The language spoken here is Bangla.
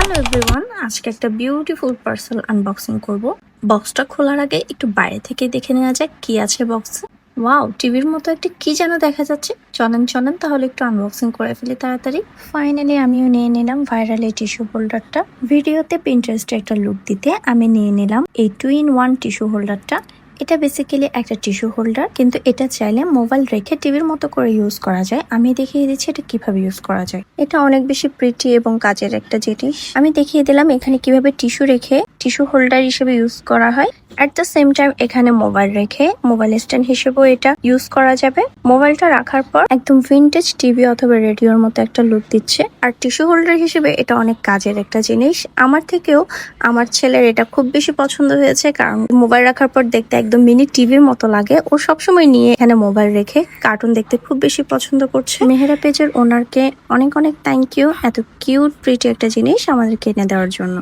হ্যালো এভরিওয়ান, আজকে একটা বিউটিফুল পার্সেল আনবক্সিং করব। বক্সটা খোলার আগে একটু বাইরে থেকে দেখে নেওয়া যাক কি আছে বক্সে। ওয়াও, টিভির মতো একটা কি যেন দেখা যাচ্ছে। চলেন চলেন তাহলে একটু আনবক্সিং করে ফেলি তাড়াতাড়ি। ফাইনালি আমিও নিয়ে নিলাম ভাইরাল এই টিস্যু হোল্ডারটা। ভিডিওতে পিন্টারেস্টে একটা লুক দিতে আমি নিয়ে নিলাম এই 2-in-1 টিস্যু হোল্ডারটা। এটা বেসিক্যালি একটা টিস্যু হোল্ডার, কিন্তু এটা চাইলে মোবাইল রেখে টিভির মতো করে ইউজ করা যায়। আমি দেখিয়ে দিচ্ছি এটা কিভাবে ইউজ করা যায়। এটা অনেক বেশি প্রিটি এবং কাজের একটা জিনিস। আমি দেখিয়ে দিলাম এখানে কিভাবে টিস্যু রেখে টিস্যু হোল্ডার হিসেবে ইউজ করা হয়। অ্যাট দ্য সেম টাইম এখানে মোবাইল রেখে মোবাইল স্ট্যান্ড হিসেবেও এটা ইউজ করা যাবে। মোবাইলটা রাখার পর একদম ভিনটেজ টিভি অথবা রেডিওর মতো একটা লুক দিচ্ছে। আর টিস্যু হোল্ডার হিসেবে এটা অনেক কাজের একটা জিনিস। আমার থেকেও আমার ছেলের এটা খুব বেশি পছন্দ হয়েছে, কারণ মোবাইল রাখার পর দেখতে একদম মিনি টিভির মতো লাগে। ও সবসময় নিয়ে এখানে মোবাইল রেখে কার্টুন দেখতে খুব বেশি পছন্দ করছে। মেহেরা পেজের ওনারকে অনেক অনেক থ্যাংক ইউ, এত কিউট প্রিটি একটা জিনিস আমাদেরকে এনে দেওয়ার জন্য।